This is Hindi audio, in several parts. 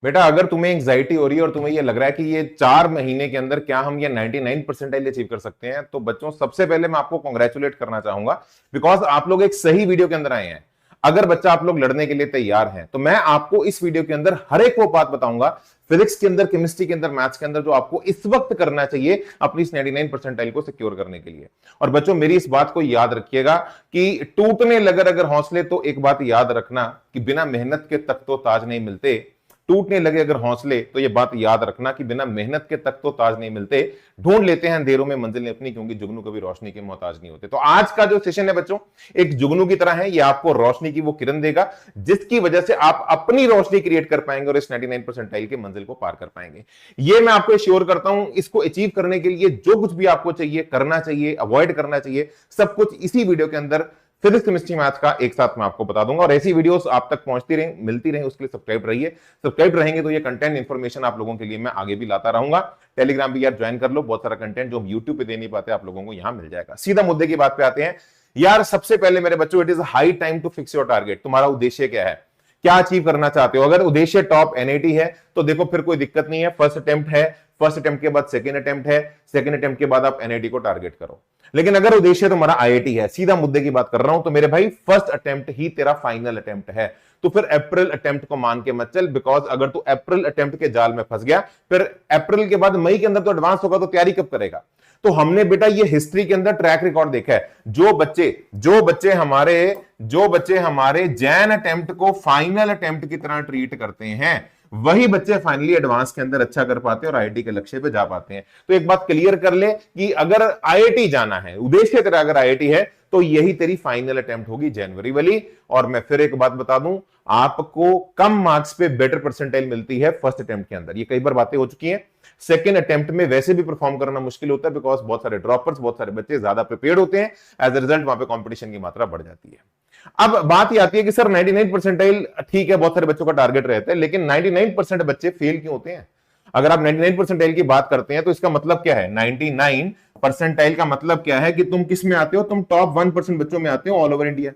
बेटा अगर तुम्हें एंग्जाइटी हो रही है और तुम्हें ये लग रहा है कि ये 4 महीने के अंदर क्या हम ये 99 परसेंटाइल अचीव कर सकते हैं, तो बच्चों सबसे पहले मैं आपको कॉन्ग्रेचुलेट करना चाहूंगा, बिकॉज आप लोग एक सही वीडियो के अंदर आए हैं। अगर बच्चा आप लोग लड़ने के लिए तैयार हैं तो मैं आपको इस वीडियो के अंदर हर एक वो बात बताऊंगा, फिजिक्स के अंदर, केमिस्ट्री के अंदर, मैथ्स के अंदर, जो आपको इस वक्त करना चाहिए अपनी इस 99 परसेंटाइल को सिक्योर करने के लिए। और बच्चों मेरी इस बात को याद रखिएगा कि टूटने लगे अगर हौसले, तो एक बात याद रखना कि बिना मेहनत के तक तो ताज नहीं मिलते। टूटने लगे अगर हौसले, तो ये बात याद रखना कि बिना मेहनत के तक तो ताज नहीं मिलते। ढूंढ लेते हैं अंधेरों में मंजिलें अपनी, क्योंकि जुगनू कभी रोशनी के मोहताज नहीं होते। तो आज का जो सेशन है बच्चों, एक जुगनू की तरह है, ये आपको रोशनी की वो किरण देगा जिसकी वजह से आप अपनी रोशनी क्रिएट कर पाएंगे और इस 99 परसेंटाइल की मंजिल को पार कर पाएंगे। ये मैं आपको श्योर करता हूं। इसको अचीव करने के लिए जो कुछ भी आपको चाहिए, करना चाहिए, अवॉइड करना चाहिए, सब कुछ इसी वीडियो के अंदर फिजिक्स, केमिस्ट्री, मैथ्स का एक साथ मैं आपको बता दूंगा। और ऐसी वीडियोस आप तक पहुंचती रहे, मिलती रहे, उसके लिए सब्सक्राइब रहिए। सब्सक्राइब रहेंगे तो ये कंटेंट इंफॉर्मेशन आप लोगों के लिए मैं आगे भी लाता रहूंगा। टेलीग्राम भी यार ज्वाइन कर लो, बहुत सारा कंटेंट जो हम यूट्यूब पे दे नहीं पाते आप लोगों को यहां मिल जाएगा। सीधा मुद्दे की बात पे आते हैं यार। सबसे पहले मेरे बच्चों, it is high time to fix your target. तुम्हारा उद्देश्य क्या है, क्या अचीव करना चाहते हो? अगर उद्देश्य टॉप एनआईटी है तो देखो फिर कोई दिक्कत नहीं है, फर्स्ट अटेम्प्ट है, फर्स्ट अटेम्प्ट के बाद सेकंड अटेम्प्ट है, सेकंड अटेम्प्ट के बाद आप एनआईटी को टारगेट करो। लेकिन अगर उद्देश्य तुम्हारा आईआईटी है, सीधा मुद्दे की बात कर रहा हूं, तो मेरे भाई फर्स्ट अटेम्प्ट ही तेरा फाइनल अटेम्प्ट है। तो फिर अप्रैल अटेम्प्ट को मान के मत चल, बिकॉज अगर तू अप्रैल अटेम्प्ट के जाल में फंस गया, फिर अप्रैल के बाद मई के अंदर तो एडवांस होगा, तो तैयारी कब करेगा? तो हमने बेटा ये हिस्ट्री के अंदर ट्रैक रिकॉर्ड देखा है, जो बच्चे हमारे जैन अटेम्प्ट को फाइनल अटेम्प्ट की तरह ट्रीट करते हैं, वही बच्चे फाइनली एडवांस के अंदर अच्छा कर पाते हैं और आईआईटी के लक्ष्य पे जा पाते हैं। तो एक बात क्लियर कर ले कि अगर आईआईटी जाना है, उद्देश्य तेरा अगर आईआईटी है, तो यही तेरी फाइनल अटेम्प्ट होगी जनवरी वाली। और मैं फिर एक बात बता दूं, आपको कम मार्क्स पे बेटर परसेंटाइल मिलती है फर्स्ट अटेम्प्ट के अंदर, ये कई बार बातें हो चुकी हैं। सेकंड अटेम्प्ट में वैसे भी परफॉर्म करना मुश्किल होता है, बिकॉज बहुत सारे ड्रॉपर्स, बहुत सारे बच्चे ज्यादा प्रिपेयर्ड होते हैं, एज अ रिजल्ट वहां पे कंपटीशन की मात्रा बढ़ जाती है। अब बात ये आती है कि सर 99 परसेंटाइल ठीक है, बहुत सारे बच्चों का टारगेट रहता है, लेकिन 99% बच्चे फेल क्यों होते हैं? अगर आप 99 परसेंटाइल की बात करते हैं तो इसका मतलब क्या है? 99 परसेंटाइल का मतलब क्या है कि तुम किस में आते हो? तुम टॉप 1% बच्चों में आते हो ऑल ओवर इंडिया।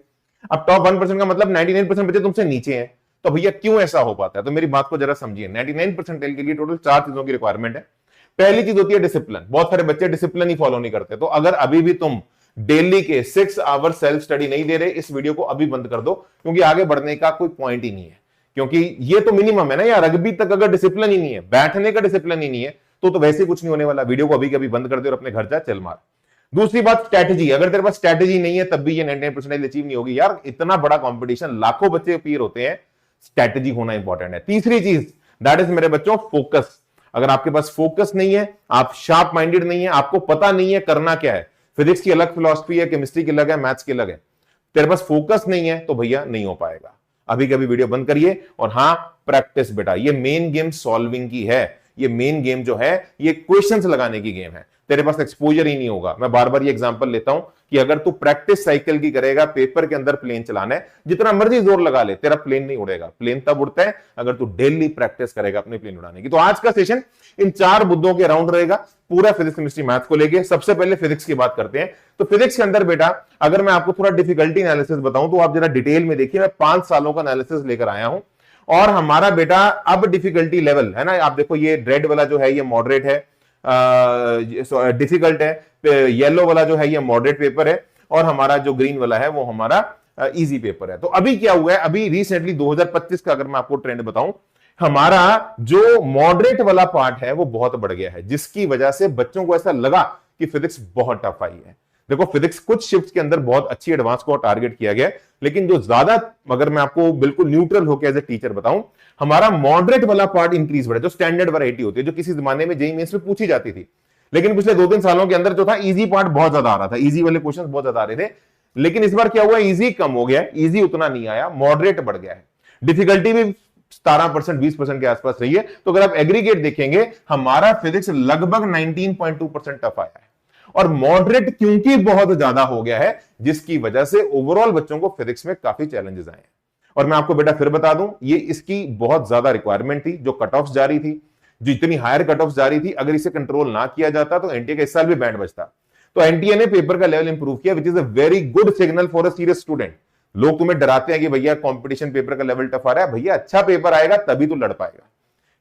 अब टॉप 1% का मतलब 99% बच्चे तुमसे नीचे हैं। तो भैया क्यों ऐसा हो पाता है? तो मेरी बात को जरा समझिए। 99 परसेंटाइल के लिए टोटल 4 चीजों की रिक्वायरमेंट है। पहली चीज होती है डिसिप्लिन। बहुत सारे बच्चे डिसिप्लिन ही फॉलो नहीं करते। तो अगर अभी भी तुम डेली के 6 आवर सेल्फ स्टडी नहीं दे रहे, इस वीडियो को अभी बंद कर दो, क्योंकि आगे बढ़ने का कोई पॉइंट ही नहीं है। क्योंकि ये तो मिनिमम है ना यार, रग्बी तक अगर डिसिप्लिन ही नहीं है, बैठने का डिसिप्लिन ही नहीं है, तो वैसे कुछ नहीं होने वाला। वीडियो को अभी के अभी बंद कर दे और अपने घर जा चल मार। दूसरी बात स्ट्रैटेजी। अगर तेरे पास स्ट्रैटेजी नहीं है तब भी ये 99% अचीव नहीं होगी यार। इतना बड़ा कंपटीशन, लाखों बच्चे अपीयर होते हैं, स्ट्रैटेजी होना इंपॉर्टेंट है। तीसरी चीज, दैट इज मेरे बच्चों फोकस। अगर आपके पास फोकस नहीं है, आप शार्प माइंडेड नहीं है, आपको पता नहीं है करना क्या है, फिजिक्स की अलग फिलॉसफी है, केमिस्ट्री की अलग है, मैथ्स की अलग है, तेरे पास फोकस नहीं है, तो भैया नहीं हो पाएगा। अभी कभी वीडियो बंद करिए। और हां, प्रैक्टिस बेटा, ये मेन गेम सॉल्विंग की है। ये मेन गेम जो है, ये क्वेश्चंस लगाने की गेम है। तेरे पास एक्सपोजर ही नहीं होगा। मैं बार बार ये एग्जांपल लेता हूं कि अगर तू प्रैक्टिस साइकिल की करेगा, पेपर के अंदर प्लेन चलाना है, जितना मर्जी जोर लगा ले, तेरा प्लेन नहीं उड़ेगा। प्लेन तब उड़ता है अगर तू डेली प्रैक्टिस करेगा अपने प्लेन उड़ाने की। तो आज का सेशन इन 4 मुद्दों के राउंड रहेगा, पूरा फिजिक्स, केमिस्ट्री, मैथ्स को लेके। सबसे पहले फिजिक्स की बात करते हैं। तो फिजिक्स के अंदर बेटा, अगर मैं आपको थोड़ा डिफिकल्टी एनालिसिस बताऊं, तो आप जरा डिटेल में देखिए। मैं 5 सालों का एनालिसिस लेकर आया हूं। और हमारा बेटा अब डिफिकल्टी लेवल है ना, आप देखो ये रेड वाला जो है ये मॉडरेट है, डिफिकल्ट है। येलो वाला जो है ये मॉडरेट पेपर है, और हमारा जो ग्रीन वाला है वो हमारा इजी पेपर है। तो अभी क्या हुआ है, अभी रिसेंटली 2025 का अगर मैं आपको ट्रेंड बताऊं, हमारा जो मॉडरेट वाला पार्ट है वो बहुत बढ़ गया है, जिसकी वजह से बच्चों को ऐसा लगा कि फिजिक्स बहुत टफ आई है। देखो फिजिक्स कुछ शिफ्ट के अंदर बहुत अच्छी एडवांस को टारगेट किया गया, लेकिन जो ज्यादा, अगर मैं आपको बिल्कुल न्यूट्रल होकर एज ए टीचर बताऊं, हमारा मॉडरेट वाला पार्ट इंक्रीज बढ़ा, जो स्टैंडर्ड वैरायटी होती है, जो किसी जमाने में जेईई मेंस में पूछी जाती थी। लेकिन पिछले 2-3 सालों के अंदर जो था, इजी पार्ट बहुत ज्यादा आ रहा था, इजी वाले क्वेश्चन बहुत ज्यादा आ रहे थे। लेकिन इस बार क्या हुआ, इजी कम हो गया, इजी उतना नहीं आया, मॉडरेट बढ़ गया है। डिफिकल्टी भी 17%, 20% के आसपास रही है। तो अगर आप एग्रीगेट देखेंगे, हमारा फिजिक्स लगभग 19.2% टफ आया है। और मॉडरेट क्योंकि बहुत ज्यादा हो गया है, जिसकी वजह से ओवरऑल बच्चों को फिजिक्स में काफी चैलेंजेस आए हैं। और मैं आपको बेटा फिर बता दूं, ये इसकी बहुत ज्यादा रिक्वायरमेंट थी। जो कट ऑफ जारी थी, जो इतनी हायर कट ऑफ जारी थी, अगर इसे कंट्रोल ना किया जाता तो एनटीए का इस साल भी बैंड बचता। तो एनटीए ने पेपर का लेवल इंप्रूव किया, which is a very good signal for a serious student. लोग तुम्हें डराते हैं कि भैया कंपटीशन पेपर का लेवल टफ आ रहा है, भैया अच्छा पेपर आएगा तभी तो लड़ पाएगा।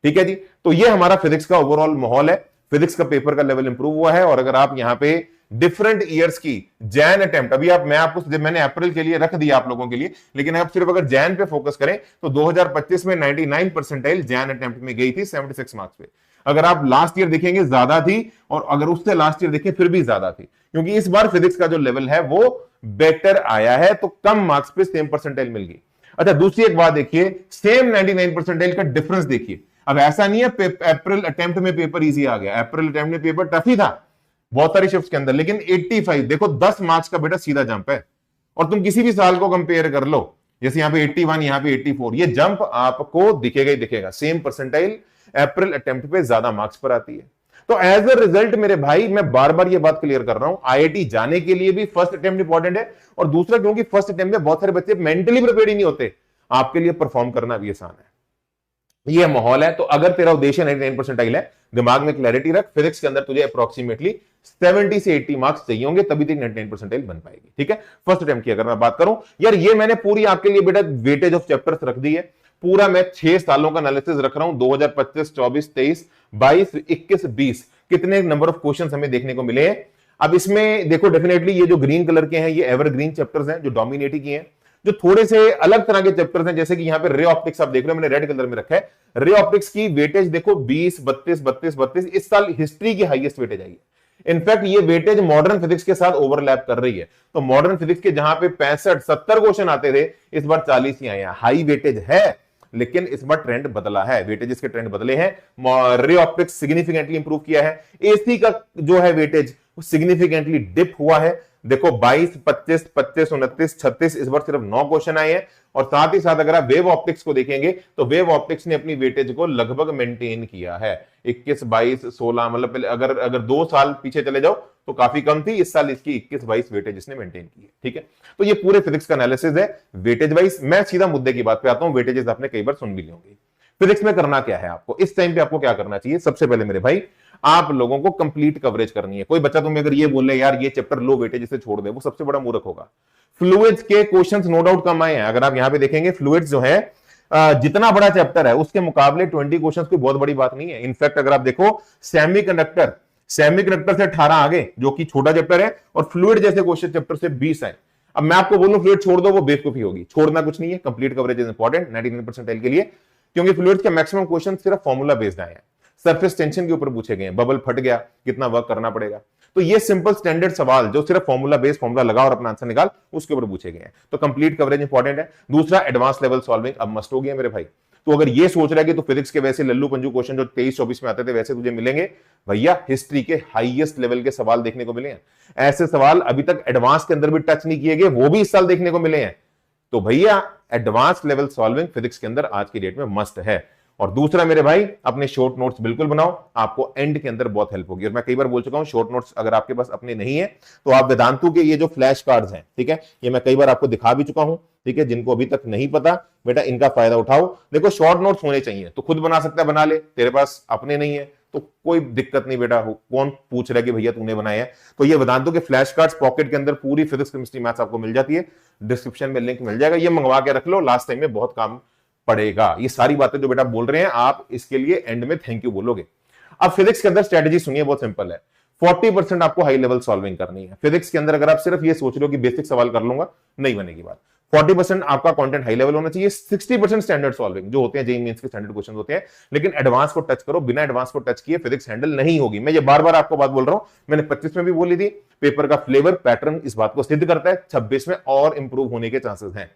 ठीक है जी। तो ये हमारा फिजिक्स का ओवरऑल माहौल है, फिजिक्स का पेपर का लेवल इंप्रूव हुआ है। और अगर आप यहां पे डिफरेंट ईयर्स की जैन अटेम्प्ट, अभी आप मैंने अप्रैल के लिए रख दिया आप लोगों के लिए, लेकिन आप सिर्फ अगर जैन पे फोकस करें तो 2025 में 99 परसेंटाइल जैन अटेम्प्ट में गई थी 76 मार्क्स पे। अगर आप लास्ट ईयर देखेंगे ज्यादा थी, और अगर उससे लास्ट ईयर देखें फिर भी ज्यादा थी, क्योंकि इस बार फिजिक्स का जो लेवल है वो बेटर आया है, तो कम मार्क्स पे सेम परसेंटाइल मिल गई। अच्छा, दूसरी एक बात देखिए, सेम 99 परसेंटाइल का डिफरेंस देखिए। अब ऐसा नहीं है अप्रैल अटेम्प्ट में पेपर इजी आ गया, अप्रैल अटेम्प्ट में पेपर टफ ही था बहुत सारी शिफ्ट के अंदर, लेकिन 85 देखो 10 मार्क्स का बेटा सीधा जंप है। और तुम किसी भी साल को कंपेयर कर लो, जैसे यहां पे 81, यहां पे 84, ये जंप आपको दिखेगा ही दिखेगा। सेम परसेंटाइल अप्रैल अटेम्प्ट पे ज्यादा मार्क्स पर आती है। तो एज अ रिजल्ट मेरे भाई, मैं बार बार ये बात क्लियर कर रहा हूं, आईआईटी जाने के लिए भी फर्स्ट अटेम्प्ट इंपॉर्टेंट है, और दूसरा क्योंकि फर्स्ट अटेम्प्ट में बहुत सारे बच्चे मेंटली प्रिपेयर्ड ही नहीं होते, आपके लिए परफॉर्म करना भी आसान है। ये माहौल है। तो अगर तेरा उद्देश्य 99 परसेंटाइल है, दिमाग में क्लैरिटी रख, फिजिक्स के अंदर तुझे अप्रोक्सीमेटली 70 से 80 मार्क्स चाहिए होंगे, तभी तेरी 99 परसेंटाइल बन पाएगी। ठीक है, फर्स्ट अटेम्प्ट की अगर मैं बात करूं यार, ये मैंने पूरी आपके लिए बेटा वेटेज ऑफ चैप्टर्स रख दी है। पूरा मैं 6 सालों का एनालिसिस रख रहा हूं, 2025, 24, 23, 22, 21, 20 कितने नंबर ऑफ क्वेश्चंस हमें देखने को मिले हैं। अब इसमें देखो डेफिनेटली ये जो ग्रीन कलर के हैं ये एवरग्रीन चैप्टर्स हैं जो डोमिनेट किए हैं। जो थोड़े से अलग तरह के चैप्टर्स हैं, जैसे कि यहां पे रे ऑप्टिक्स आप देख रहे हो, मैंने रेड कलर में रखा है। रे ऑप्टिक्स की वेटेज देखो 20, 32, 32, 32, इस साल हिस्ट्री की हाईएस्ट वेटेज आई है। इनफैक्ट ये वेटेज मॉडर्न फिजिक्स के साथ ओवरलैप कर रही है। तो मॉडर्न फिजिक्स के जहां पे 65, 70 क्वेश्चन आते थे, इस बार 40 ही आए हैं। हाई वेटेज है, लेकिन इस बार ट्रेंड बदला है, वेटेजेस के ट्रेंड बदले हैं। रे ऑप्टिक्स सिग्निफिकेंटली इंप्रूव किया है। एसी का जो है वेटेज सिग्निफिकेंटली डिप हुआ है। देखो 22, 25, 25, 29, 36, इस बार सिर्फ 9 क्वेश्चन आए हैं। और साथ ही साथ अगर आप वेव ऑप्टिक्स को देखेंगे तो वेव ऑप्टिक्स ने अपनी वेटेज को लगभग मेंटेन किया है। 21, 22, 16, मतलब अगर 2 साल पीछे चले जाओ तो काफी कम थी, इस साल इसकी 21, 22 वेटेज इसने मेंटेन की है। ठीक है, तो ये पूरे फिजिक्स का एनालिसिस है वेटेज वाइज। मैं सीधा मुद्दे की बात पे आता हूं, वेटेजेस आपने कई बार सुन भी ली होंगी। फिजिक्स में करना क्या है आपको, इस टाइम पे आपको क्या करना चाहिए? सबसे पहले मेरे भाई, आप लोगों को कंप्लीट कवरेज करनी है। कोई बच्चा तुम्हें अगर ये बोले यार ये चैप्टर लो वेटेज इसे छोड़ दे, वो सबसे बड़ा मूर्ख होगा। फ्लूइड्स के क्वेश्चंस नो डाउट कम आए हैं। अगर आप यहां पे देखेंगे फ्लूइड्स जो है जितना बड़ा चैप्टर है उसके मुकाबले 20 क्वेश्चंस कोई बहुत बड़ी बात नहीं है। इनफैक्ट अगर आप देखो सेमीकंडक्टर से 18 आगे, जो कि छोटा चैप्टर है, और फ्लूइड जैसे क्वेश्चन चैप्टर से 20 है। अब मैं आपको बोलूं फ्लूइड छोड़ दो, वो बेवकूफी होगी। छोड़ना कुछ नहीं है, complete coverage is important 99 percentile के लिए, क्योंकि फ्लूइड्स के मैक्सिमम क्वेश्चन सिर्फ फॉर्मूला बेस्ड आए हैं। सरफेस टेंशन के ऊपर पूछे गए हैं, बबल फट गया कितना वर्क करना पड़ेगा। तो ये सिंपल स्टैंडर्ड सवाल जो सिर्फ फॉर्मूला बेस्ड, फॉर्मूला लगा और अपना आंसर निकाल, उसके ऊपर पूछे गए हैं। तो कंप्लीट कवरेज इंपॉर्टेंट है। दूसरा, एडवांस लेवल सॉल्विंग अब मस्ट हो गया मेरे भाई। तो अगर ये सोच रहा है कि तो फिजिक्स के वैसे लल्लू पंजू क्वेश्चन जो 23-24 में आते थे वैसे तुझे मिलेंगे, भैया हिस्ट्री के हाईएस्ट लेवल के सवाल देखने को मिले हैं। ऐसे सवाल अभी तक एडवांस के अंदर भी टच नहीं किए गए, वो भी इस साल देखने को मिले हैं। तो भैया एडवांस लेवल सॉल्विंग फिजिक्स के अंदर आज की डेट में मस्ट है। और दूसरा मेरे भाई, अपने शॉर्ट नोट्स बिल्कुल बनाओ, आपको एंड के अंदर बहुत हेल्प होगी। और मैं कई बार बोल चुका हूं, शॉर्ट नोट्स अगर आपके पास अपने नहीं है तो आप वेदांतु के ये जो फ्लैश कार्ड्स हैं, ठीक है, ये मैं कई बार आपको दिखा भी चुका हूं। ठीक है, जिनको अभी तक नहीं पता बेटा इनका फायदा उठाओ। देखो शॉर्ट नोट्स होने चाहिए, तो खुद बना सकता है बना ले, तेरे पास अपने नहीं है तो कोई दिक्कत नहीं बेटा, कौन पूछ रहा है कि भैया तूने बनाया है। तो ये वेदांतु के फ्लैश कार्ड्स पॉकेट के अंदर पूरी फिजिक्स केमिस्ट्री मैथ्स आपको मिल जाती है, डिस्क्रिप्शन में लिंक मिल जाएगा, ये मंगवा के रख लो, लास्ट टाइम में बहुत काम पड़ेगा। ये सारी बातें जो बेटा बोल रहे हैं आप इसके लिए एंड में थैंक यू बोलोगे। अब फिजिक्स के अंदर स्ट्रेटजी सुनिए, बहुत सिंपल है। 40% आपको हाई लेवल सॉल्विंग करनी है फिजिक्स के अंदर। अगर आप सिर्फ ये सोच रहे हो कि बेसिक सवाल कर लूंगा, नहीं बनेगी बात। 40% आपका कंटेंट हाई लेवल होना चाहिए, 60% स्टैंडर्ड सॉल्विंग जो होते हैं, जेईई मेंस के स्टैंडर्ड क्वेश्चन होते हैं, लेकिन एडवांस को टच करो। बिना एडवांस को टच किए फिजिक्स हैंडल नहीं होगी। मैं ये बार बार आपको बात बोल रहा हूं, मैंने 25 में भी बोली थी। पेपर का फ्लेवर पैटर्न इस बात को सिद्ध करता है, 26 में और इंप्रूव होने के चांसेस हैं।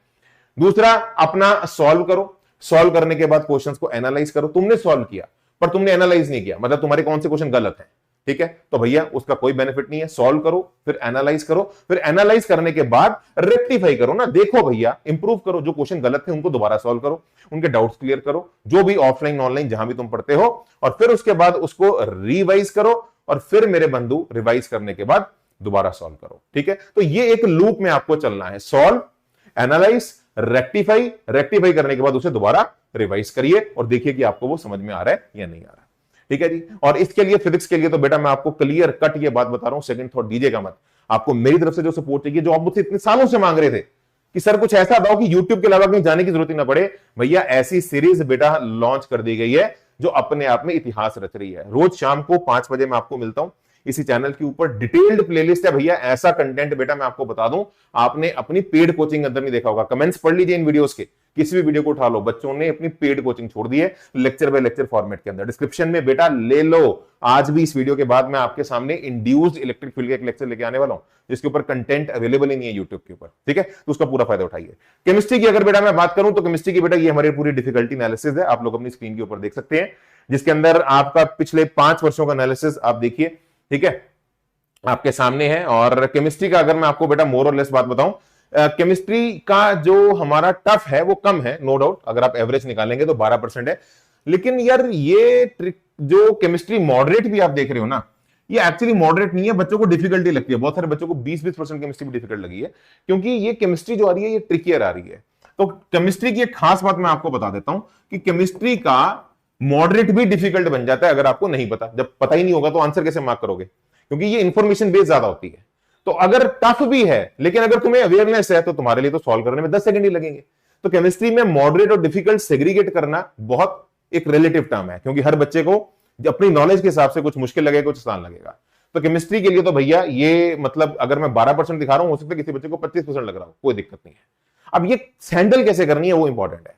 दूसरा, अपना सॉल्व करो। सॉल्व करने के बाद क्वेश्चंस को एनालाइज करो। तुमने सॉल्व किया पर तुमने एनालाइज नहीं किया, मतलब तुम्हारे कौन से क्वेश्चन गलत हैं, ठीक है, तो भैया उसका कोई बेनिफिट नहीं है। सॉल्व करो, फिर एनालाइज करो, फिर एनालाइज करने के बाद रेक्टिफाई करो ना, देखो भैया इंप्रूव करो। जो क्वेश्चन गलत थे उनको दोबारा सॉल्व करो, उनके डाउट्स क्लियर करो, जो भी ऑफलाइन ऑनलाइन जहां भी तुम पढ़ते हो, और फिर उसके बाद उसको रिवाइज करो, और फिर मेरे बंधु रिवाइज करने के बाद दोबारा सॉल्व करो। ठीक है, तो ये एक लूप में आपको चलना है, सॉल्व, एनालाइज, रेक्टिफाई, रेक्टिफाई करने के बाद उसे दोबारा रिवाइज करिए और देखिए कि आपको वो समझ में आ रहा है या नहीं आ रहा। ठीक है जी। और इसके लिए फिजिक्स के लिए तो बेटा मैं आपको क्लियर कट ये बात बता रहा हूं, सेकंड थॉट दीजिएगा मत। आपको मेरी तरफ से जो सपोर्ट चाहिए, जो आप मुझसे इतने सालों से मांग रहे थे कि सर कुछ ऐसा दो कि यूट्यूब के अलावा कहीं जाने की जरूरत ही ना पड़े, भैया ऐसी सीरीज बेटा लॉन्च कर दी गई है जो अपने आप में इतिहास रच रही है। रोज शाम को 5 बजे मैं आपको मिलता हूं इसी चैनल के ऊपर। डिटेल्ड प्लेलिस्ट है भैया, ऐसा कंटेंट बेटा मैं आपको बता दूं आपने अपनी पेड कोचिंग अंदर नहीं देखा होगा। कमेंट्स पढ़ लीजिए इन वीडियोस के, किसी भी वीडियो को उठा लो, बच्चों ने अपनी पेड कोचिंग छोड़ दी है लेक्चर बाय लेक्चर फॉर्मेट के अंदर। डिस्क्रिप्शन में बेटा ले लो। आज भी इस वीडियो के बाद मैं आपके सामने इंड्यूस्ड इलेक्ट्रिक फील्ड का एक लेक्चर लेके आने वाला हूं जिसके ऊपर कंटेंट अवेलेबल ही नहीं है यूट्यूब के ऊपर, ठीक है, तो उसका पूरा फायदा उठाइए। केमिस्ट्री की अगर बेटा मैं बात करूं तो केमिस्ट्री की बेटा ये हमारी पूरी डिफिकल्टी एनालिसिस है, आप लोग अपनी स्क्रीन के ऊपर देख सकते हैं, जिसके अंदर आपका पिछले 5 वर्षों का एनालिसिस आप देखिए, ठीक है, आपके सामने है। और केमिस्ट्री का अगर मैं आपको बेटा मोर और लेस बात बताऊं, केमिस्ट्री का जो हमारा टफ है वो कम है, नो डाउट, अगर आप एवरेज निकालेंगे तो 12% है। लेकिन यार ये जो केमिस्ट्री मॉडरेट भी आप देख रहे हो ना, ये एक्चुअली मॉडरेट नहीं है, बच्चों को डिफिकल्टी लगती है। बहुत सारे बच्चों को 20% केमिस्ट्री भी डिफिकल्ट लगी है, क्योंकि ये केमिस्ट्री जो आ रही है ये ट्रिकियर आ रही है। तो केमिस्ट्री की एक खास बात मैं आपको बता देता हूं कि केमिस्ट्री का मॉडरेट भी डिफिकल्ट बन जाता है अगर आपको नहीं पता। जब पता ही नहीं होगा तो आंसर कैसे मार्क करोगे, क्योंकि ये इंफॉर्मेशन बेस्ड ज्यादा होती है। तो अगर टफ भी है लेकिन अगर तुम्हें अवेयरनेस है तो तुम्हारे लिए तो सॉल्व करने में 10 सेकंड ही लगेंगे। तो केमिस्ट्री में मॉडरेट और डिफिकल्ट सेग्रीगेट करना बहुत एक रिलेटिव टर्म है, क्योंकि हर बच्चे को अपनी नॉलेज के हिसाब से कुछ मुश्किल लगेगा, कुछ आसान लगेगा। तो केमिस्ट्री के लिए तो भैया ये मतलब अगर मैं 12% दिखा रहा हूं, हो सकता है किसी बच्चे को 25% लग रहा हो, कोई दिक्कत नहीं है। अब ये हैंडल कैसे करनी है वो इंपॉर्टेंट है।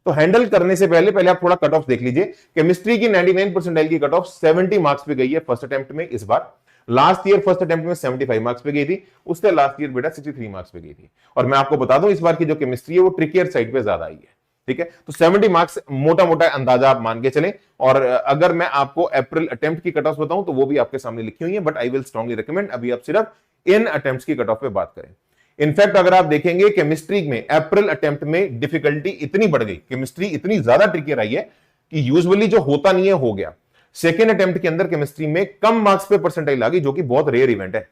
तो हैंडल करने से पहले आप थोड़ा कट ऑफ देख लीजिए। केमिस्ट्री की 99% की कट ऑफ 70 मार्क्स पे गई है फर्स्ट अटेम्प्ट में इस बार। लास्ट ईयर फर्स्ट अटेम्प्ट में 75 मार्क्स पे गई थी, उससे लास्ट ईयर बेटा 63 मार्क्स पे गई थी। और मैं आपको बता दूं इस बार की जो केमिस्ट्री है वो ट्रिकियर साइड पे ज्यादा आई है, ठीक है। तो 70 मार्क्स मोटा मोटा अंदाजा आप मान के चलें। और अगर मैं आपको अप्रैल अटेम्प्ट की कट ऑफ बताऊं तो वो भी आपके सामने लिखी हुई है, but I will strongly recommend अभी आप सिर्फ इन अटेम्प्ट्स की कट ऑफ पे बात करें। इनफैक्ट अगर आप देखेंगे केमिस्ट्री में अप्रैल अटेम्प्ट में डिफिकल्टी इतनी बढ़ गई, केमिस्ट्री इतनी ज्यादा ट्रिकियर आई है कि यूजुअली जो होता नहीं है हो गया। सेकेंड अटेम्प्ट के अंदर केमिस्ट्री में कम मार्क्स पे परसेंटाइल आ गई, जो कि बहुत रेयर इवेंट है।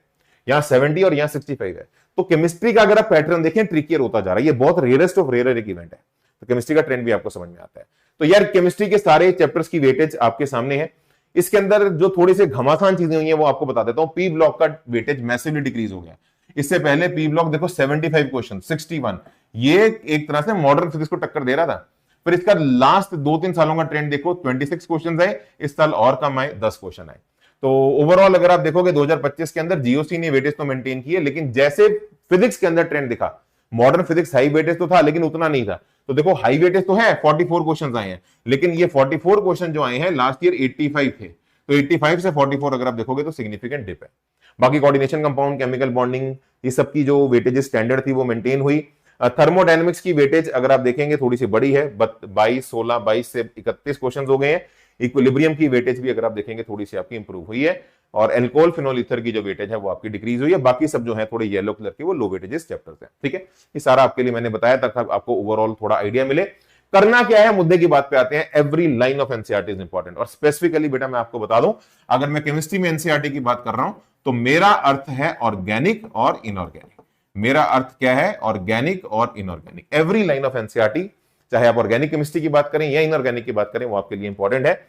यहां 70 और यहां 65 है। तो केमिस्ट्री का अगर आप पैटर्न देखें ट्रिकियर होता जा रहा है, ये बहुत रेयरेस्ट ऑफ रेयर एक इवेंट है। तो केमिस्ट्री का ट्रेंड भी आपको समझ में आता है। तो यार केमिस्ट्री के सारे चैप्टर्स की वेटेज आपके सामने है। इसके अंदर जो थोड़ी सी घमासान चीजें हुई हैं वो आपको बता देता हूं। पी ब्लॉक का वेटेज मैसिवली डिक्रीज हो गया। इससे पहले पी ब्लॉक देखो 75 क्वेश्चन 61, ये एक तरह से मॉडर्न फिजिक्स को टक्कर दे रहा था। फिर इसका लास्ट 2-3 सालों का ट्रेंड देखो, 26 क्वेश्चन आए, इस साल और कम आए, 10 क्वेश्चन आए। तो ओवरऑल अगर आप देखोगे 2025 के अंदर जीओसी ने वेटेज तो मेंटेन की है, लेकिन जैसे फिजिक्स के अंदर ट्रेंड दिखा, मॉडर्न फिजिक्स हाई वेटेज तो था लेकिन उतना नहीं था। तो देखो हाई वेटेज तो है, 44 क्वेश्चन आए हैं, लेकिन ये 44 क्वेश्चन जो आए हैं लास्ट ईयर 85 थे। तो 85 से 44 अगर आप देखोगे तो सिग्निफिकेंट डिप है। बाकी कोऑर्डिनेशन कंपाउंड, केमिकल बॉन्डिंग, ये सब की जो वेटेज स्टैंडर्ड थी वो मेंटेन हुई। थर्मोडायनेमिक्स की वेटेज अगर आप देखेंगे थोड़ी सी बड़ी है, 22, 16, 22 से 31 क्वेश्चन हो गए हैं। इक्विलिब्रियम की वेटेज भी अगर आप देखेंगे थोड़ी सी आपकी इंप्रूव हुई है। और एल्कोहल फिनोल ईथर की जो वेटेज है वो आपकी डिक्रीज हुई है। बाकी सब जो है थोड़े येलो कलर के वो लो वेटेजेस चैप्टर्स हैं, ठीक है। ये सारा आपके लिए मैंने बताया ताकि आपको ओवरऑल थोड़ा आइडिया मिले। करना क्या है, मुद्दे की बात पे आते हैं। Every line of NCERT is important. और स्पेसिफिकली बेटा मैं आपको बता दूं, अगर मैं केमिस्ट्री में एनसीईआरटी की बात कर रहा हूं तो मेरा अर्थ है ऑर्गेनिक और इनऑर्गेनिक। मेरा अर्थ क्या है, ऑर्गेनिक और inorganic. Every line of NCERT, चाहे आप ऑर्गेनिक केमिस्ट्री की बात करें या इनऑर्गेनिक की बात करें, वो आपके लिए इंपॉर्टेंट है।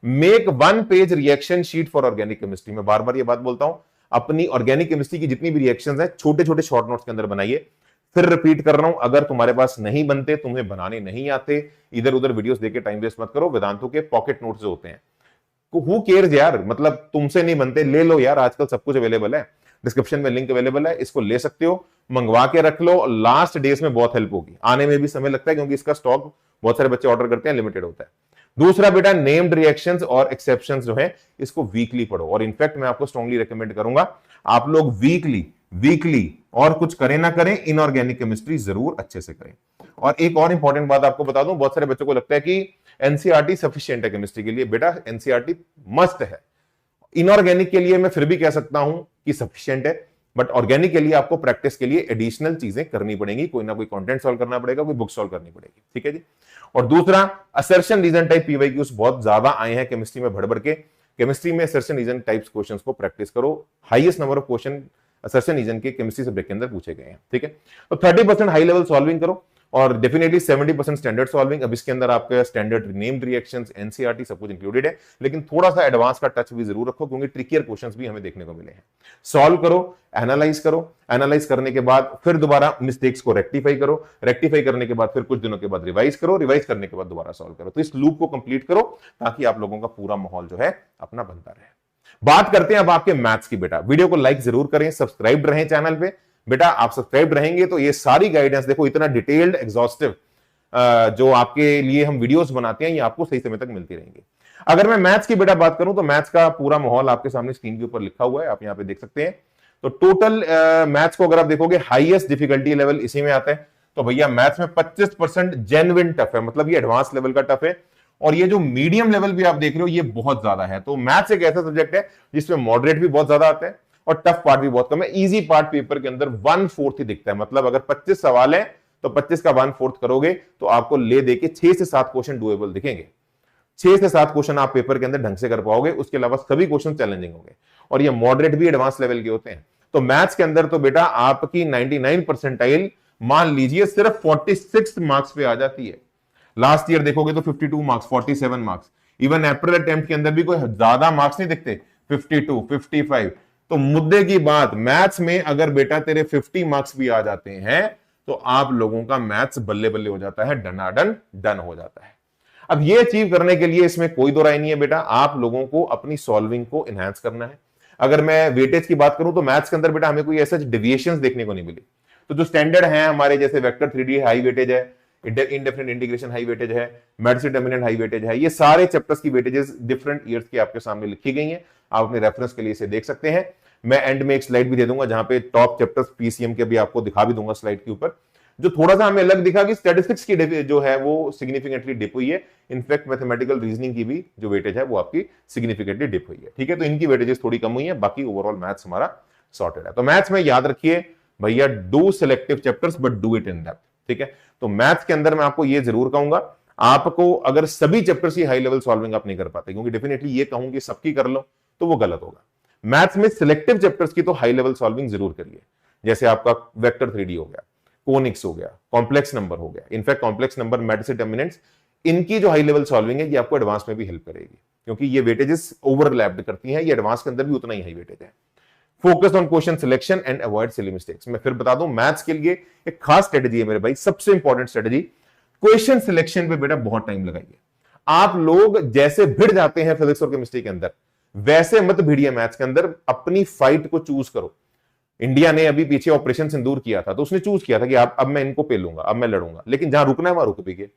Make 1 page reaction sheet for organic chemistry. मैं बार बार ये बात बोलता हूं, अपनी ऑर्गेनिक केमिस्ट्री की जितनी भी रिएक्शंस हैं छोटे छोटे शॉर्ट नोट्स के अंदर बनाइए। फिर रिपीट कर रहा हूं, अगर तुम्हारे पास नहीं बनते, तुम्हें बनाने नहीं आते, इधर उधर वीडियोस देख के टाइम वेस्ट मत करो। वेदांतों के पॉकेट नोट्स जो होते हैं, हु केयर्स यार, मतलब तुमसे नहीं बनते, ले लो यार, आजकल सब कुछ अवेलेबल है, डिस्क्रिप्शन में लिंक अवेलेबल है, इसको ले सकते हो, मंगवा के रख लो। लास्ट डेज में बहुत हेल्प होगी। आने में भी समय लगता है क्योंकि इसका स्टॉक बहुत सारे बच्चे ऑर्डर करते हैं, लिमिटेड होता है। दूसरा बेटा, नेम्ड रिएक्शंस और एक्सेप्शंस जो है इसको वीकली पढ़ो। और इनफैक्ट मैं आपको स्ट्रांगली रिकमेंड करूंगा आप लोग वीकली और कुछ करें ना करें, इनऑर्गेनिक केमिस्ट्री जरूर अच्छे से करें। और एक और इंपॉर्टेंट बात आपको बता दूं, बहुत सारे बच्चों को लगता है कि एनसीईआरटी सफिशिएंट है केमिस्ट्री के लिए। बेटा एनसीईआरटी मस्त है। इनऑर्गेनिक के लिए मैं फिर भी कह सकता हूं कि सफिशिएंट है, बट ऑर्गेनिक के लिए आपको प्रैक्टिस के लिए एडिशनल चीजें करनी पड़ेंगी। कोई ना कोई कंटेंट सॉल्व करना पड़ेगा, कोई बुक सॉल्व करनी पड़ेगी, ठीक है जी। और दूसरा, असर्शन रीजन टाइप पीवाईक्यूज बहुत ज्यादा आए हैं केमिस्ट्री में भर भर के। केमिस्ट्री में असर्शन रीजन टाइप्स क्वेश्चंस को प्रैक्टिस करो। Highest number of question assertion reason के केमिस्ट्री सब्जेक्ट के अंदर पूछे गए हैं, ठीक है। तो 30% हाई लेवल सॉल्विंग करो और डेफिनेटली 70% स्टैंडर्ड सॉल्विंग। अब इसके अंदर आपका स्टैंडर्ड नेम्ड रिएक्शंस, एनसीईआरटी सब कुछ इंक्लूडेड है, लेकिन थोड़ा सा एडवांस का टच भी जरूर रखो क्योंकि ट्रिकियर क्वेश्चंस भी हमें देखने को मिले हैं। सॉल्व करो, एनालाइज करो, एनालाइज करने के बाद फिर दोबारा मिस्टेक्स को रेक्टिफाई करो, रेक्टिफाई करने के बाद फिर कुछ दिनों के बाद रिवाइज करो, रिवाइज करने के बाद दोबारा सॉल्व करो। तो इस लूप को कंप्लीट करो ताकि आप लोगों का पूरा माहौल जो है अपना बनता रहे। बात करते हैं अब आपके मैथ्स की। बेटा वीडियो को लाइक जरूर करें, सब्सक्राइब रहें चैनल पे। बेटा आप सब्सक्राइब रहेंगे तो ये सारी गाइडेंस देखो, इतना डिटेल्ड एग्जॉस्टिव जो आपके लिए हम वीडियोस बनाते हैं ये आपको सही समय तक मिलती रहेंगी। अगर मैं मैथ्स की बेटा बात करूं तो मैथ्स का पूरा माहौल आपके सामने स्क्रीन के ऊपर लिखा हुआ है, आप यहां पे देख सकते हैं। तो टोटल मैथ्स को अगर आप देखोगे हाईएस्ट डिफिकल्टी लेवल इसी में आता है। तो भैया मैथ्स में 25% जेन्युइन टफ है, मतलब ये एडवांस लेवल का टफ है। और ये जो मीडियम लेवल भी आप देख रहे हो ये बहुत ज्यादा है। तो मैथ्स एक ऐसा सब्जेक्ट है जिसमें मॉडरेट भी बहुत ज्यादा आता है और टफ पार्ट भी बहुत कम है। इजी पार्ट पेपर के अंदर 1/4 ही दिखता है, मतलब अगर 25 सवाल है तो 25 का 1/4 करोगे तो आपको ले देके 6 से 7 क्वेश्चन डुएबल दिखेंगे। 6 से 7 क्वेश्चन आप पेपर के अंदर ढंग से कर पाओगे, उसके अलावा सभी क्वेश्चन चैलेंजिंग होंगे और ये मॉडरेट भी एडवांस लेवल के होते हैं। तो मैथ्स के अंदर तो बेटा आपकी 99 परसेंटाइल मान लीजिए सिर्फ 46 मार्क्स पे आ जाती है। लास्ट ईयर देखोगे तो 52 मार्क्स, 47 मार्क्स, इवन अप्रैल अटेम्प्ट के अंदर भी कोई ज्यादा मार्क्स नहीं दिखते, 52, 55। तो मुद्दे की बात, मैथ्स में अगर बेटा तेरे 50 मार्क्स भी आ जाते हैं तो आप लोगों का मैथ्स बल्ले बल्ले हो जाता है, डनाडन डन हो जाता है। अब ये अचीव करने के लिए इसमें कोई दो राय नहीं है बेटा, आप लोगों को अपनी सॉल्विंग को एनहांस करना है। अगर मैं वेटेज की बात करूं तो मैथ्स के अंदर बेटा हमें कोई ऐसा डेविएशंस देखने को नहीं मिली। तो जो स्टैंडर्ड है हमारे, जैसे वेक्टर 3D हाई वेटेज है, इंडेफिनिट इंटीग्रेशन हाई वेटेज है, मेडिसिन डोमिनेंट हाई वेटेज है, ये सारे चैप्टर्स की वेटेजेस डिफरेंट ईयर्स के आपके सामने लिखी गई हैं। आप अपने रेफरेंस के लिए इसे देख सकते हैं। मैं एंड में एक स्लाइड भी दे दूंगा जहां पे टॉप चैप्टर्स पीसीएम के भी आपको दिखा भी दूंगा स्लाइड के ऊपर। जो थोड़ा सा हमें अलग दिखा कि स्टैटिस्टिक्स की जो है वो सिग्निफिकेंटली डिप हुई है। इनफैक्ट मैथमेटिकल रीजनिंग की भी जो वेटेज है वो आपकी सिग्निफिकेंटली डिप हुई है। ठीक है, तो इनकी वेटेजेस थोड़ी कम हुई है, बाकी ओवरऑल मैथ्स हमारा सॉर्टेड है। तो मैथ्स में याद रखिए भैया, do selective chapters but do it in depth. ठीक है, तो मैथ्स के अंदर मैं आपको ये जरूर कहूंगा, आपको अगर सभी चैप्टर्स की हाई लेवल सॉल्विंग आप नहीं कर पाते, क्योंकि डेफिनेटली ये कहूं कि सबकी कर लो तो वो गलत होगा। मैथ्स में सिलेक्टिव चैप्टर्स की तो हाई लेवल सॉल्विंग जरूर करिए। जैसे आपका वेक्टर 3D हो गया, कोनिक्स हो गया, कॉम्प्लेक्स नंबर हो गया, in fact complex number, matrix determinants, इनकी जो हाई लेवल सॉल्विंग है ये आपको एडवांस में भी हेल्प करेगी, क्योंकि ये वेटेजेस ओवरलैप्ड करती हैं। ये एडवांस के अंदर भी उतना ही हाई वेटेज है। Focus on question selection and avoid silly mistakes. मैं फिर बता दूं, मैथ्स के लिए एक खास स्ट्रेटजी है मेरे भाई, सबसे इंपॉर्टेंट स्ट्रेटजी, क्वेश्चन सिलेक्शन पे बेटा बहुत टाइम लगाइए। आप लोग जैसे भिड़ जाते हैं फिजिक्स और केमिस्ट्री के अंदर, वैसे मत भिड़िए मैथ्स के अंदर। अपनी फाइट को चूज करो। इंडिया ने अभी पीछे ऑपरेशन सिंदूर किया था, तो उसने चूज किया था कि अब मैं इनको पेलूंगा, अब मैं लड़ूंगा, लेकिन जहां रुकना है वहां रुक भी गए।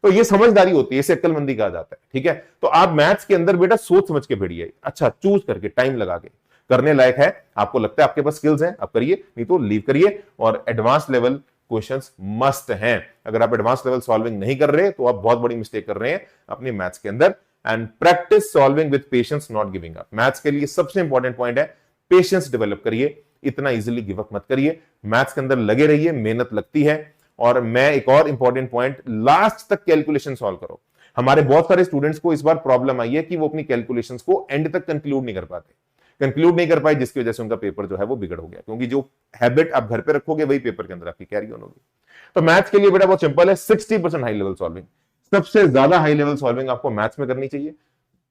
तो ये समझदारी होती है, इसे अक्लमंदी कहा जाता है। ठीक है, तो आप मैथ्स के अंदर बेटा सोच समझ के भिड़िए, अच्छा चूज करके, टाइम लगा के। करने लायक है, आपको लगता है आपके पास स्किल्स हैं, आप करिए, नहीं तो लीव करिए। और एडवांस लेवल क्वेश्चंस मस्ट हैं। अगर आप एडवांस लेवल सॉल्विंग नहीं कर रहे तो आप बहुत बड़ी मिस्टेक कर रहे हैं अपने मैथ्स के अंदर। And practice solving with patience, not giving up. Maths के लिए सबसे इंपॉर्टेंट पॉइंट है पेशेंस डेवलप करिए, इतना इजीली गिव अप मत करिए। मैथ्स के अंदर लगे रहिए, मेहनत लगती है। और मैं एक और इंपॉर्टेंट पॉइंट, लास्ट तक कैलकुलेशन सॉल्व करो। हमारे बहुत सारे स्टूडेंट्स को इस बार प्रॉब्लम आई है कि वो अपनी कैलकुलेशंस को एंड तक कंक्लूड नहीं कर पाते, कंक्लूड नहीं कर पाए, जिसकी वजह से उनका पेपर जो है वो बिगड़ हो गया। क्योंकि जो हैबिट आप घर पे रखोगे वही पेपर के अंदर आपकी कैरी ऑन होगी। तो मैथ्स के लिए बेटा बहुत सिंपल है, 60% हाई लेवल सॉल्विंग, सबसे ज्यादा हाई लेवल सॉल्विंग आपको मैथ्स में करनी चाहिए।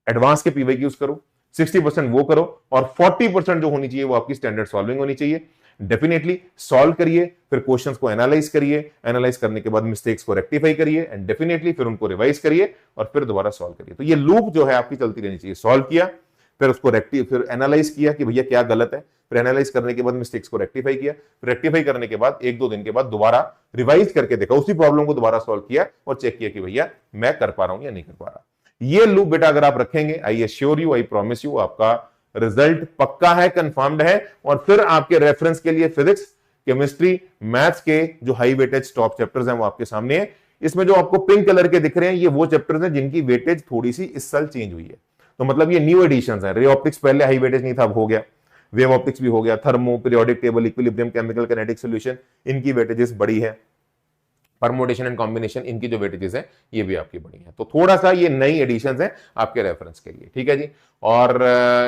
एडवांस के पीवाई यूज करो, 60% वो करो, और 40% जो होनी चाहिए वो आपकी स्टैंडर्ड सॉल्विंग होनी चाहिए। डेफिनेटली सॉल्व करिए, फिर क्वेश्चंस को एनालाइज करिए, एनालाइज करने के बाद मिस्टेक्स को रेक्टिफाई करिए, एंड डेफिनेटली फिर उनको रिवाइज करिए और फिर दोबारा सॉल्व करिए। तो ये लूप जो है आपकी चलती रहनी चाहिए। सॉल्व किया, फिर उसको फिर एनालाइज किया कि भैया क्या गलत है, फिर एनालाइज करने के बाद मिस्टेक्स को रेक्टिफाई किया, रेक्टिफाई करने के बाद 1-2 दिन के बाद दोबारा रिवाइज करके देखा, उसी प्रॉब्लम को दोबारा सॉल्व किया और चेक किया कि भैया मैं कर पा रहा हूं या नहीं कर पा रहा। ये लूप बेटा अगर आप रखेंगे, I assure you, I promise you, आपका रिजल्ट पक्का है, कंफर्म्ड है। और फिर आपके रेफरेंस के लिए फिजिक्स, केमिस्ट्री, मैथ्स के जो हाई वेटेज टॉप चैप्टर्स हैं वो आपके सामने है। इसमें जो आपको पिंक कलर के दिख रहे हैं ये वो चैप्टर्स हैं जिनकी वेटेज थोड़ी सी इस साल चेंज हुई है। तो मतलब ये न्यू एडिशंस है। रे ऑप्टिक्स पहले हाई वेटेज नहीं था, अब हो गया। वेव ऑप्टिक्स भी हो गया। Thermo, periodic table, equilibrium, chemical kinetic solution, इनकी वेटेजेस बड़ी है। परमोटेशन एंड कॉम्बिनेशन, इनकी जो वेटेजेस है ये भी आपकी बड़ी है। तो थोड़ा सा ये नई एडिशंस है आपके रेफरेंस के लिए। ठीक है जी। और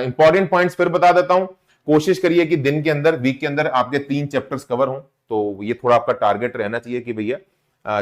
इंपॉर्टेंट पॉइंट्स फिर बता देता हूं। कोशिश करिए कि दिन के अंदर, वीक के अंदर आपके 3 चैप्टर्स कवर हों। तो ये थोड़ा आपका टारगेट रहना चाहिए कि भैया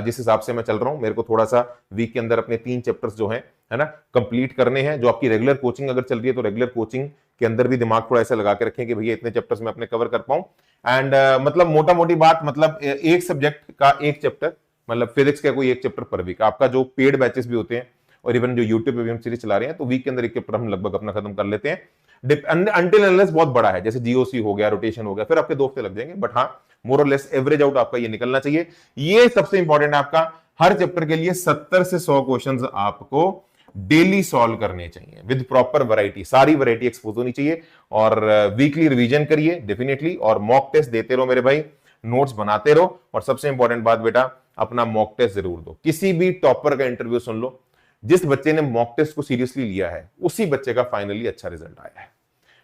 जिस हिसाब से मैं चल रहा हूं, मेरे को थोड़ा सा वीक के अंदर अपने 3 चैप्टर्स जो हैं, है ना, कंप्लीट करने हैं। जो आपकी रेगुलर कोचिंग अगर चल रही है तो रेगुलर कोचिंग के अंदर भी दिमाग थोड़ा ऐसा लगा के रखें कि भैया इतने चैप्टर्स में अपने कवर कर पाऊं। एंड मतलब मोटा मोटी बात, मतलब एक सब्जेक्ट का एक चैप्टर, मतलब फिजिक्स का कोई एक चैप्टर पर वीक। आपका जो पेड बैचेस भी होते हैं और इवन जो यूट्यूब पे भी हम सीरीज चला रहे हैं, तो वीक के अंदर एक चैप्टर हम लगभग अपना खत्म कर लेते हैं। अनटिल अनलेस बहुत बड़ा है, जैसे जीओसी हो गया, रोटेशन हो गया, फिर आपके 2 हफ्ते लग जाएंगे, बट हाँ मोर और लेस एवरेज आउट आपका ये निकलना चाहिए। ये सबसे इंपॉर्टेंट है, आपका हर चैप्टर के लिए 70 से 100 क्वेश्चंस आपको डेली सॉल्व करने चाहिए विद प्रॉपर वैरायटी, सारी वैरायटी एक्सपोज होनी चाहिए। और वीकली रिवीजन करिए डेफिनेटली, और मॉक टेस्ट देते रहो मेरे भाई, नोट्स बनाते रहो। और सबसे इंपॉर्टेंट बात बेटा, अपना मॉक टेस्ट जरूर दो। किसी भी टॉपर का इंटरव्यू सुन लो, जिस बच्चे ने मॉक टेस्ट को सीरियसली लिया है उसी बच्चे का फाइनली अच्छा रिजल्ट आया है।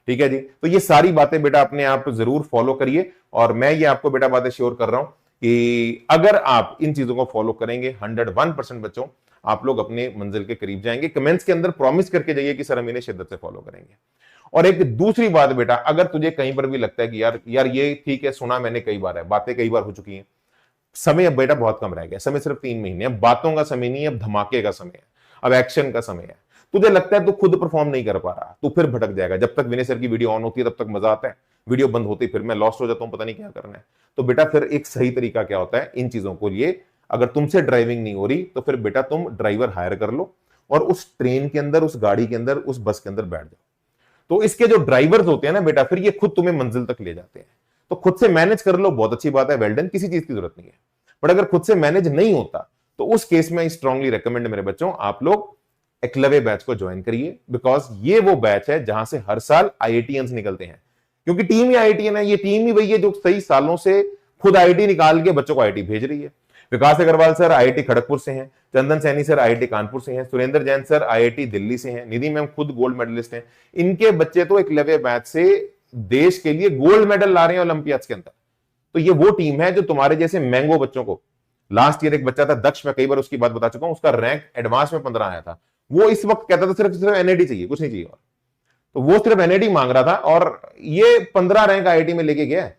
ठीक है जी, तो ये सारी बातें बेटा अपने आप जरूर फॉलो करिए। और मैं ये आपको बेटा बातें श्योर कर रहा हूं कि अगर आप इन चीजों को फॉलो करेंगे, 101% बच्चों आप लोग अपने मंजिल के करीब जाएंगे। कमेंट्स के अंदर प्रॉमिस करके जाइए कि सर हम इन्हें शिद्दत से फॉलो करेंगे। और एक दूसरी बात बेटा, अगर तुझे कहीं पर भी लगता है कि यार यार ये ठीक है, सुना मैंने कई बार है, बातें कई बार हो चुकी हैं, समय अब बेटा बहुत कम रह गया, समय सिर्फ 3 महीने, अब बातों का समय नहीं है, अब धमाके का समय है, अब एक्शन का समय है। तुझे लगता है तू खुद परफॉर्म नहीं कर पा रहा, तू फिर भटक जाएगा। जब तक विनय सर की वीडियो ऑन होती है तब तक मजा आता है, वीडियो बंद होती है फिर मैं लॉस्ट हो जाता हूं, पता नहीं क्या करना है। तो बेटा फिर एक सही तरीका क्या होता है इन चीजों को लिए, अगर तुमसे ड्राइविंग नहीं हो रही तो फिर बेटा तुम ड्राइवर हायर कर लो और उस ट्रेन के अंदर, उस गाड़ी के अंदर, उस बस के अंदर बैठ जाओ। तो इसके जो ड्राइवर्स होते हैं ना बेटा, फिर ये खुद तुम्हें मंजिल तक ले जाते हैं। तो खुद से मैनेज कर लो, बहुत अच्छी बात है, वेल डन, किसी चीज की जरूरत नहीं है। बट अगर खुद से मैनेज नहीं होता तो उस केस में स्ट्रांगली रेकमेंड मेरे बच्चों आप लोग एकलव्य बैच को ज्वाइन करिए, बिकॉज ये वो बैच है जहां से हर साल आईआईटीएंस निकलते हैं। क्योंकि टीम ही आईआईटीएन है, ये टीम ही वही है जो कई सालों से खुद आईआईटी निकाल के बच्चों को आईआईटी भेज रही है। विकास अग्रवाल सर आईआईटी खड़गपुर से हैं, चंदन सैनी सर आईआईटी कानपुर से हैं, सुरेंद्र जैन सर आईआईटी दिल्ली से हैं, निधि मैम खुद गोल्ड मेडलिस्ट हैं। इनके बच्चे तो एकलव्य बैच से देश के लिए गोल्ड मेडल ला रहे हैं ओलंपियाड्स के अंदर। तो ये वो टीम है जो तुम्हारे जैसे मैंगो बच्चों को, लास्ट ईयर एक बच्चा था दक्ष, मैं कई बार उसकी बात बता चुका हूं, उसका रैंक एडवांस में 15 आया था। वो इस वक्त कहता था सिर्फ सिर्फ एनआईटी चाहिए, कुछ नहीं चाहिए। और तो वो सिर्फ एनआईटी मांग रहा था और ये 15 रैंक आईआईटी में लेके गया है।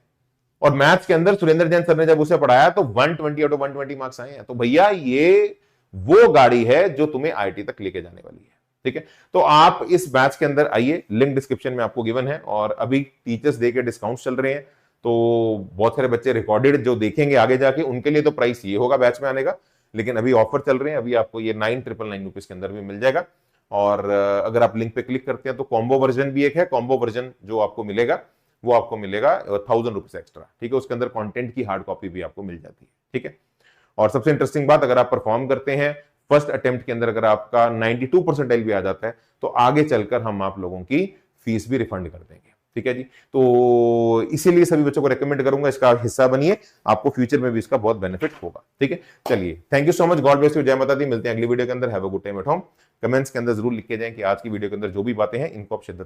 और मैथ्स के अंदर सुरेंद्र जैन सर ने जब उसे पढ़ाया तो 120 आउट ऑफ 120 मार्क्स आए हैं। तो भैया ये वो गाड़ी है जो तुम्हें आईआईटी तक लेके जाने वाली है। ठीक है, तो आप इस बैच के अंदर आइए, लिंक डिस्क्रिप्शन में आपको गिवन है। और अभी टीचर्स डे के डिस्काउंट चल रहे हैं, तो बहुत सारे बच्चे रिकॉर्डेड जो देखेंगे आगे जाके उनके लिए तो प्राइस ये होगा बैच में आने का, लेकिन अभी ऑफर चल रहे हैं, अभी आपको ये 9,999 रुपीज के अंदर भी मिल जाएगा। और अगर आप लिंक पे क्लिक करते हैं तो कॉम्बो वर्जन भी एक है, कॉम्बो वर्जन जो आपको मिलेगा वो आपको मिलेगा 1,000 रुपीज एक्स्ट्रा। ठीक है, उसके अंदर कंटेंट की हार्ड कॉपी भी आपको मिल जाती है। ठीक है, और सबसे इंटरेस्टिंग बात, अगर आप परफॉर्म करते हैं फर्स्ट अटेम्प्ट के अंदर, अगर आपका 92 परसेंटाइल भी आ जाता है तो आगे चलकर हम आप लोगों की फीस भी रिफंड कर देंगे। ठीक है जी, तो इसीलिए सभी बच्चों को रेकमेंड करूंगा इसका हिस्सा बनिए, आपको फ्यूचर में भी इसका बहुत बेनिफिट होगा। ठीक है, चलिए thank you so much, God bless you, जय माता दी। मिलते हैं अगली वीडियो के अंदर, have a good time at home. Comments के अंदर जरूर लिख के जाएं कि आज की वीडियो के अंदर जो भी बातें हैं इनको आप शिद्दत